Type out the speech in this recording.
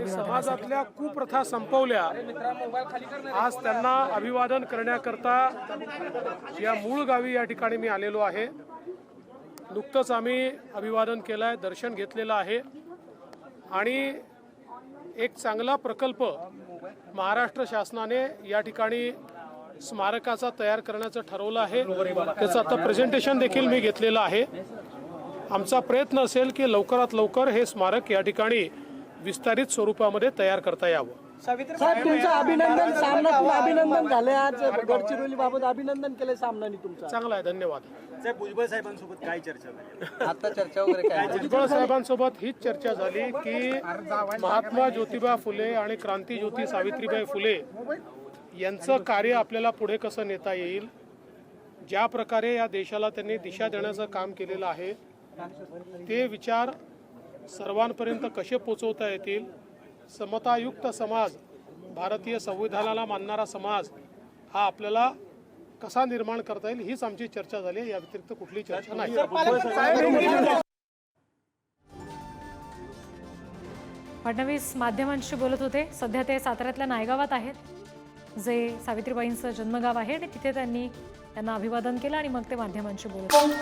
समाजातल्या कुप्रथा संपवल्या। आज त्यांना अभिवादन करण्याकरता या मूळ गावी या ठिकाणी मी आलेलो आहे। नुकतंच आम्ही अभिवादन केलंय, दर्शन घेतलेलं आहे आणि एक चांगला प्रकल्प महाराष्ट्र शासनाने या ठिकाणी स्मारकाचा तयार करण्याचं ठरवलं आहे। त्याचं आता प्रेझेंटेशन देखील मी घेतलेलं आहे। आमचा प्रयत्न असेल की लवकरात लवकर हे स्मारक या ठिकाणी विस्तारित स्वरूपामध्ये तयार करता यावं। साहेब तुमचं अभिनंदन, सामनातून अभिनंदन झाले। आज गडचिरोली बाबत अभिनंदन केले सामनाने तुमचं। चांगला आहे, धन्यवाद। साहेब भुजबळ साहेबांसोबत काय चर्चा झाली? आता चर्चा वगैरे काय? भुजबळ साहेबांसोबत हीच चर्चा झाली की महात्मा ज्योतिबा फुले आणि क्रांतीज्योती सावित्रीबाई फुले यांचं कार्य आपल्याला पुढे कसं नेता येईल, ज्या प्रकारे या देशाला त्यांनी दिशा देण्याचं काम केलेलं आहे ते विचार सर्वांपर्यंत कसे पोचवता येतील, समतायुक्त समाज, भारतीय संविधानाला मानणारा समाज हा आपल्याला कसा निर्माण करता येईल हीच आमची चर्चा झाली। या व्यतिरिक्त कुठली चर्चा नाही। फडणवीस माध्यमांशी बोलत होते। सध्या ते साताऱ्यातल्या नायगावात आहेत, जे सावित्रीबाईंचं जन्मगाव आहे, आणि तिथे त्यांना अभिवादन केलं आणि मग ते माध्यमांशी बोलत होते।